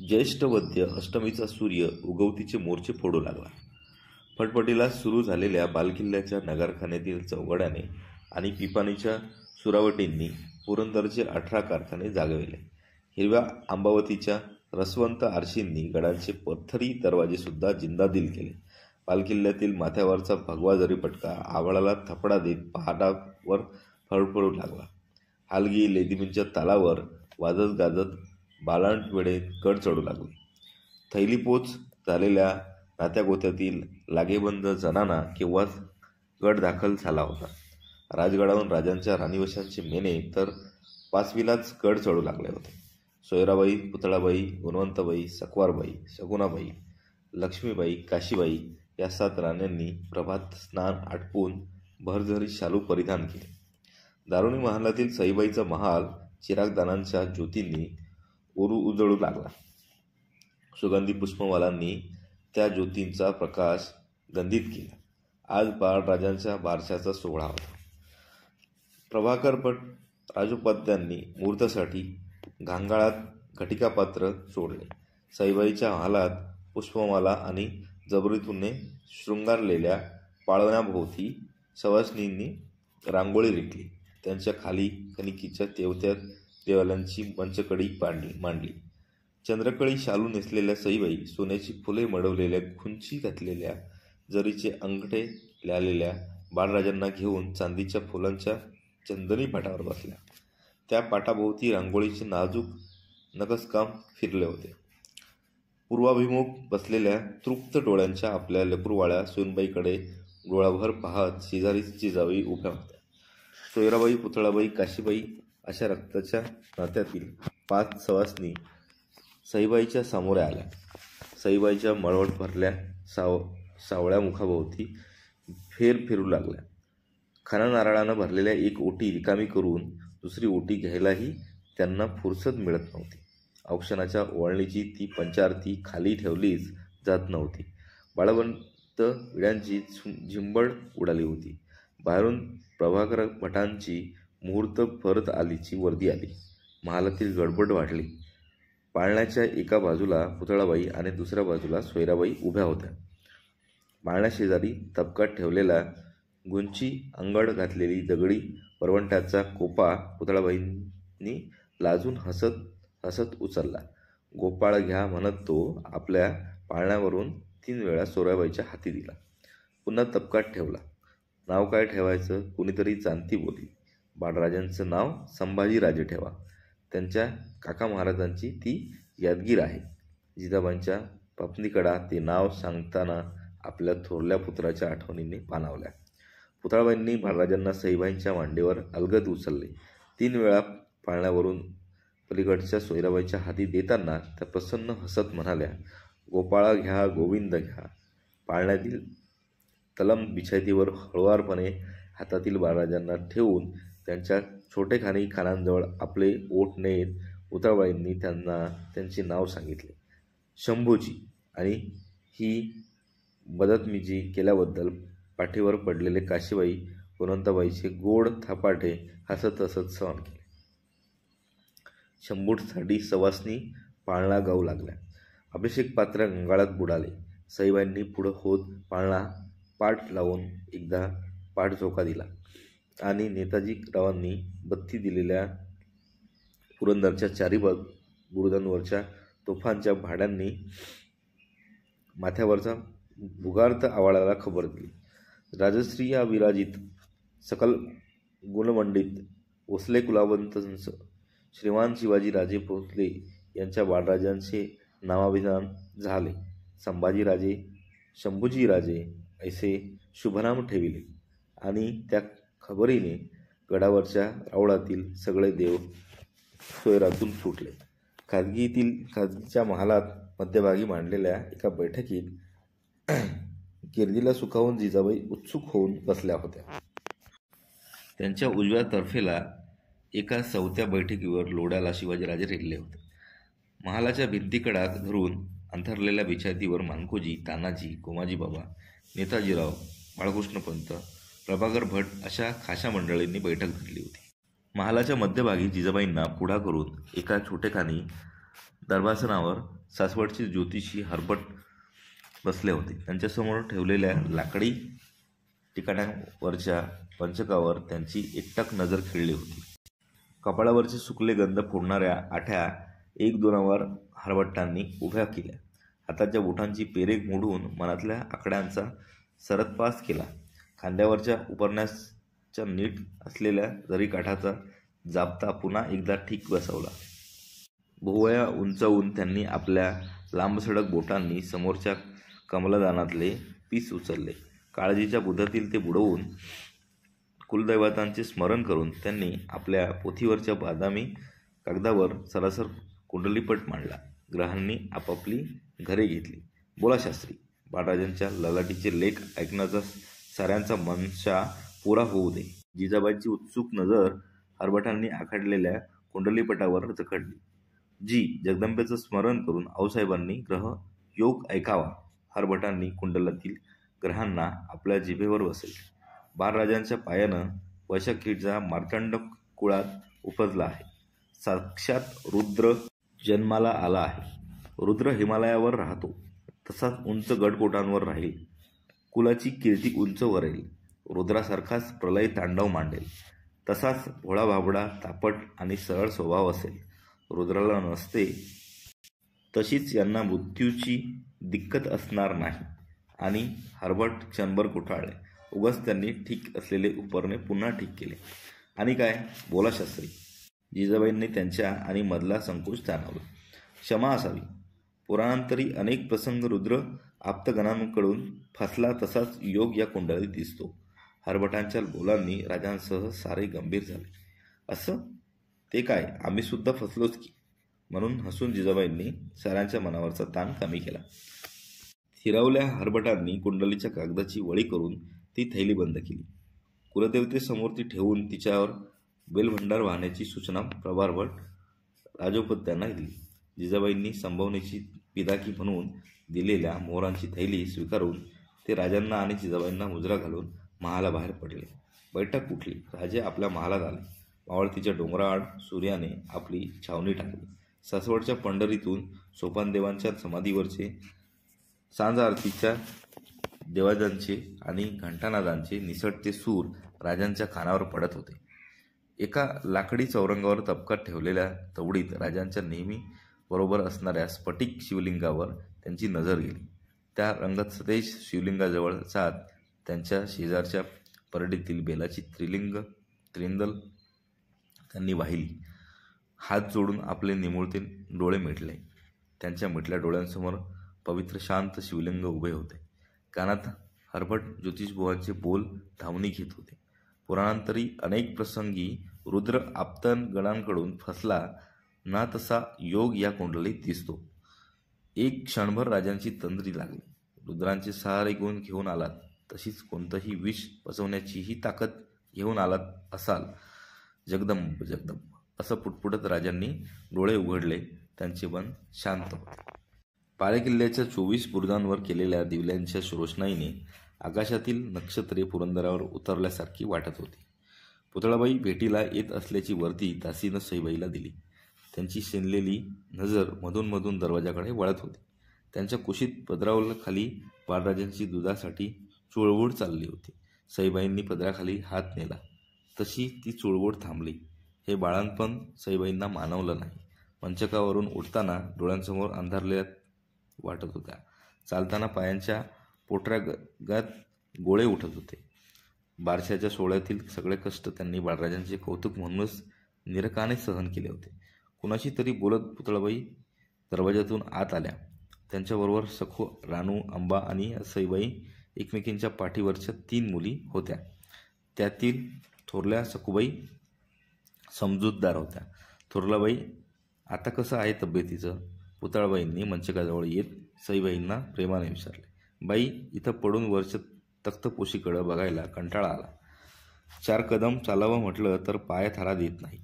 ज्येष्ठ वद्य अष्टमीचा सूर्य उगवतीचे मोर्चे फोडू लागला. फटफटीला सुरू झालेल्या बालकिल्ल्याच्या नगारखान्यातील चौघड्याने आणि पिपाणीच्या सुरावटींनी पुरंदरचे 18 कारखाने जागविले. हिरव्या अंबावतीच्या रसवंत आरशींनी गडांचे पथ्थरी दरवाजेसुद्धा जिंदादिल केले. बालकिल्ल्यातील माथ्यावरचा भगवा जरीपटका आवळाला थपडा देत पहाटावर फडफडू लागला. हालगी लेदिमींच्या तालावर वाजत गाजत बालांटवेडे गड चढू लागले. थैलीपोच झालेल्या नात्यागोत्यातील लागेबंद जनाना केव्हाच गड दाखल झाला होता. राजगडावरून राजांच्या राणीवशांचे मेने तर पाचवीलाच गड चढू लागले होते. सोयराबाई, पुतळाबाई, गुणवंतबाई, सकवारबाई, शकुनाबाई, लक्ष्मीबाई, काशीबाई या 7 राण्यांनी प्रभात स्नान आटपून भरझरी शालू परिधान केले. दारुणी महालातील सईबाईचा महाल चिरागदानांच्या ज्योतींनी उजळू लागला. सुगंधी पुष्पमालांनी त्या ज्योतींचा प्रकाश गंधित केला. आज बाळराजांच्या बारशाचा सोहळा होता. प्रभाकर भट राजोपाध्यांनी मुहूर्तासाठी घांगाळात घटिकापात्र सोडले. सईबाईच्या महालात पुष्पमाला आणि जबरीतूने शृंगारलेल्या पाळण्याभोवती सवासणींनी रांगोळी रेखली. त्यांच्या खाली कणिकीच्या तेवत्या देवाल्यांची मंचकडी मांडली. चंद्रकळी शालू नेसलेल्या सईबाई सोन्याची फुले मडवलेल्या खुंची घातलेल्या जरीचे अंगठे लावलेल्या बाळराजांना घेऊन चांदीच्या फुलांच्या चंदनी पाटावर बसल्या. त्या पाटाभोवती रांगोळीचे नाजूक नकसकाम फिरले होते. पूर्वाभिमुख बसलेल्या तृप्त डोळ्यांच्या आपल्या लेकरूवाळ्या सोनबाईकडे डोळाभर पाहत शेजारी जिजाबाई उभ्या होत्या. सोयराबाई, पुतळाबाई, काशीबाई अशा रक्ताच्या नात्यातील 5 सवासणी सईबाईच्या सामोऱ्या आल्या. सईबाईच्या मळवट भरल्या सावळ्या मुखाभोवती फिरू लागल्या. खाना नारळानं भरलेल्या एक ओटी रिकामी करून दुसरी ओटी घ्यायलाही त्यांना फुरसत मिळत नव्हती. औक्षणाच्या ओवाळणीची ती पंचारती खाली ठेवलीच जात नव्हती. बाळवंत विड्यांची झिंबड उडाली होती. बाहेरून प्रभाकर भटांची मुहूर्त परत आलीची वर्दी आली. महालातील गडबड वाढली. पाळण्याच्या एका बाजूला पुतळाबाई आणि दुसऱ्या बाजूला सोयराबाई उभ्या होत्या. पाळण्याशेजारी तबकात ठेवलेला गुंची अंगड घातलेली दगडी वरवंट्याचा कोपा पुतळाबाईंनी लाजून हसत उचलला. गोपाळ घ्या म्हणत तो आपल्या पाळण्यावरून 3 वेळा सोयराबाईच्या हाती दिला. पुन्हा तबकात ठेवला. नाव काय ठेवायचं? कुणीतरी जाणती बोली. बाळराजांचं नाव संभाजीराजे ठेवा. त्यांच्या काका महाराजांची ती यादगीर आहे. जिजाबाईंच्या पत्नीकडा ते नाव सांगताना आपल्या थोरल्या पुत्राच्या आठवणीने पाणावल्या. पुतळाबाईंनी बाळराजांना सईबाईंच्या मांडीवर अलगद उचलले. 3 वेळा पाळण्यावरून पलीकडच्या सोयराबाईच्या हाती देताना त्या प्रसन्न हसत म्हणाल्या, गोपाळा घ्या, गोविंद घ्या. पाळण्यातील तलम बिछायतीवर हळुवारपणे हातातील बाळराजांना ठेवून त्यांच्या छोटेखानी कानांजवळ आपले ओठ नेत पुतळाबाईंनी त्यांना त्यांचे नाव सांगितले. शंभूजी. आणि ही बदतमीजी केल्याबद्दल पाठीवर पडलेले काशीबाई गुणवंताबाईचे गोड थापाटे हसत सहन केले. शंभूसाठी सवासणी पाळणा गाऊ लागल्या. अभिषेक पात्र गंगाळात बुडाले. सईबाईंनी पुढं होत पाळणा पाठ लावून एकदा पाठझोका दिला आणि नेताजीरावांनी बत्ती दिलेल्या पुरंदरच्या 4 बुरुजांवरच्या तोफांच्या भाड्यांनी माथ्यावरचा भुगार्त आवाळाला खबर दिली. राजश्री या विराजित सकल गुणमंडित भोसले कुलावंतंस श्रीमान शिवाजीराजे भोसले यांच्या बाळराजांचे नामाभिमान झाले. संभाजीराजे, शंभूजीराजे असे शुभनाम ठेविले आणि त्या खबरीने गडावरच्या राऊळातील सगळे देव सोयरातून फुटले. खाजगीच्या महालात मध्यभागी मांडलेल्या एका बैठकीत गिरजीला सुखावून जिजाबाई उत्सुक होऊन बसल्या होत्या. त्यांच्या उजव्या तर्फेला एका चौथ्या बैठकीवर लोढ्याला शिवाजीराजे रेटले होते. महालाच्या भिंतीकडात धरून अंथरलेल्या बिछायतीवर मानकोजी, तानाजी, गोमाजीबाबा, नेताजीराव, बाळकृष्णपंत, प्रभाकर भट अशा खाशा मंडळींनी बैठक धरली होती. महालाच्या मध्यभागी जिजाबाईंना पुढा करून एका छोटेखानी दरबासनावर सासवडचे ज्योतिषी हरभट बसले होते. त्यांच्यासमोर ठेवलेल्या लाकडी ठिकाणावरच्या पंचकावर त्यांची एकटक नजर खिळली होती. कपाळावरचे सुकले गंध फोडणाऱ्या आठ्या एक दोनावर हरभट्टांनी उभ्या केल्या. हाताच्या बोटांची पेरेक मोडून मनातल्या आकड्यांचा सरतपास केला. खांद्यावरच्या उपरण्याच्या नीट असलेल्या जरीकाठाचा जापता पुन्हा एकदा ठीक बसवला. भोवया उंचावून त्यांनी आपल्या लांबसडक बोटांनी समोरच्या कमलदानातले पीस उचलले. काळजीच्या बुधातील ते बुडवून कुलदैवतांचे स्मरण करून त्यांनी आपल्या पोथीवरच्या बदामी कागदावर सरासर कुंडलीपट मांडला. ग्रहांनी आपापली घरे घेतली. बोला शास्त्री, बाळराजांच्या ललाटीचे लेख ऐकण्याचा साऱ्यांचा मनशा पुरा होऊ दे. जिजाबाईंची उत्सुक नजर हरभटांनी आखडलेल्या कुंडलीपटावर जखडली. जी जगदंबेचं स्मरण करून आऊसाहेबांनी ग्रह योग ऐकावा. हरभटांनी कुंडलातील ग्रहांना आपल्या जिभेवर बसवले. बाळराजांच्या पायानं वैशाखीचा मार्तंड कुळात उपजला आहे. साक्षात रुद्र जन्माला आला आहे. रुद्र हिमालयावर राहतो, तसाच उंच गडकोटांवर राहील. कुलाची कीर्ती उंच वरेल. रुद्रासारखाच प्रलय तांडव मांडेल. तसाच भोळा भाबडा तापट आणि सरळ स्वभाव असेल. रुद्राला नसते तशीच यांना मृत्यूची दिक्कत असणार नाही. आणि हरभट क्षणभर कुठाळले. उगाच त्यांनी ठीक असलेले उपरणे पुन्हा ठीक केले. आणि काय? बोला शास्त्री. जिजाबाईंनी त्यांच्या आणि मधला संकोच जाणवला. क्षमा असावी. पुराणांतरी अनेक प्रसंग रुद्र आप्तगणांकडून फसला तसाच योग या कुंडलीत दिसतो. हरभटांच्या बोलांनी राजांसह सारे गंभीर झाले. असं? ते काय, आम्ही सुद्धा फसलोच की. म्हणून हसून जिजाबाईंनी साऱ्यांच्या मनावरचा ताण कमी केला. थिरावल्या हरभटांनी कुंडलीच्या कागदाची वळी करून ती थैली बंद केली. कुलदेवतेसमोर ती ठेवून तिच्यावर बेलभंडार वाहण्याची सूचना प्रभारभट राजोपाध्यांना दिली. जिजाबाईंनी संभावनेची पिदाकी म्हणून दिलेल्या मोहरांची थैली स्वीकारून ते राजांना आणि जिजाबाईंना मुजरा घालून महालाबाहेर पडले. बैठक उठली. राजे आपल्या महालात आले. मावळतीच्या डोंगराआड सूर्याने आपली छावणी टाकली. सासवडच्या पंढरीतून सोपानदेवांच्या समाधीवरचे सांज आरतीच्या देवाजांचे आणि घंटानादांचे निसटते सूर राजांच्या कानावर पडत होते. एका लाकडी चौरंगावर तबकात ठेवलेल्या तवडीत राजांच्या नेहमी बरोबर असणाऱ्या स्फटिक शिवलिंगावर त्यांची नजर गेली. त्या रंगत सतेज शिवलिंगाजवळ जात त्यांच्या शेजारच्या परडीतील बेलाची त्रिंदल त्यांनी वाहिली. हात जोडून आपले निमुळते डोळे मिटले. त्यांच्या मिटल्या डोळ्यांसमोर पवित्र शांत शिवलिंग उभे होते. कानात हरभट ज्योतिषबुवांचे बोल धावणी घेत होते. पुराणांतरी अनेक प्रसंगी रुद्र आप्तगणांकडून फसला ना तसा योग या कुंडलीत दिसतो. एक क्षणभर राजांची तंद्री लागली. रुद्रांचे सहारे गुण घेऊन आलात, तशीच कोणतंही विष पचवण्याचीही ताकद घेऊन आलात असाल. जगदंब जगदंब असं पुटपुटत राजांनी डोळे उघडले. त्यांचे मन शांत होते. पाळेकिल्ल्याच्या 24 बुरुजांवर केलेल्या दिव्यांच्या रोषणाईने आकाशातील नक्षत्रे पुरंदरावर उतरल्यासारखी वाटत होती. पुतळाबाई भेटीला येत असल्याची वर्दी दासीनं सईबाईला दिली. त्यांची शेंदलेली नजर मधून मधून दरवाजाकडे वळत होती. त्यांच्या कुशीत पदरावखाली बाळराजांची दुधासाठी चुळबुळ चालली होती. सईबाईंनी पदराखाली हात नेला तशी ती चुळबुळ थांबली. हे बाळणपण सईबाईंना मानवलं नाही. मंचकावरून उठताना डोळ्यांसमोर अंधारल्यात वाटत होत्या. चालताना पायांच्या पोटऱ्यागात गोळे उठत होते. बारशाच्या सोहळ्यातील सगळे कष्ट त्यांनी बाळराजांचे कौतुक म्हणूनच निरकाने सहन केले होते. कुणाशी तरी बोलत पुतळाबाई दरवाजातून आत आल्या. त्यांच्याबरोबर सखू, रानू, अंबा आणि सईबाई एकमेकींच्या पाठीवरच्या 3 मुली होत्या. त्यातील थोरल्या सखूबाई समजूतदार होत्या. थोरलाबाई, आता कसं आहे तब्येतीचं? पुतळाबाईंनी मंचकाजवळ येत सईबाईंना प्रेमाने विचारले. बाई, इथं पडून वरच्या तख्तपोशीकडं बघायला कंटाळा आला. 4 कदम चालावं म्हटलं तर पाय थारा देत नाही.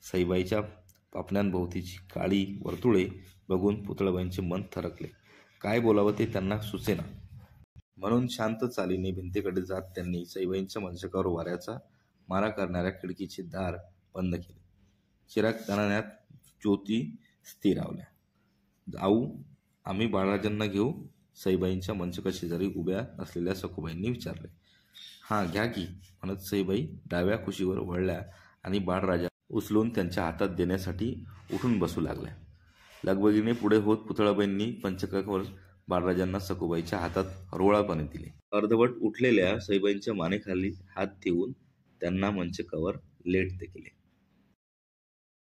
सईबाईच्या पापण्यांभोवतीची काळी वर्तुळे बघून पुतळाबाईंचे मन थरकले. काय बोलावं ते त्यांना सुचेना. म्हणून शांत चालीने भिंतीकडे जात त्यांनी सईबाईंच्या मंचकावर वाऱ्याचा मारा करणाऱ्या खिडकीचे दार बंद केले. चिराग दाण्यात ज्योती स्थिरावल्या. आऊ आम्ही बाळराजांना घेऊ, सईबाईंच्या मंचका शेजारी उभ्या असलेल्या सखूबाईंनी विचारले. हां घ्या की, म्हणत सईबाई डाव्या कुशीवर वळल्या आणि बाळराजा उचलून त्यांच्या हातात देण्यासाठी उठून बसू लागल्या. लगबगीने पुढे होत पुतळाबाईंनी पंचकावर बाळराजांना सखूबाईच्या हातात हरोळापणे दिले. अर्धवट उठलेल्या सईबाईंच्या मानेखाली हात ठेवून त्यांना मंचकावर लेट ते केले.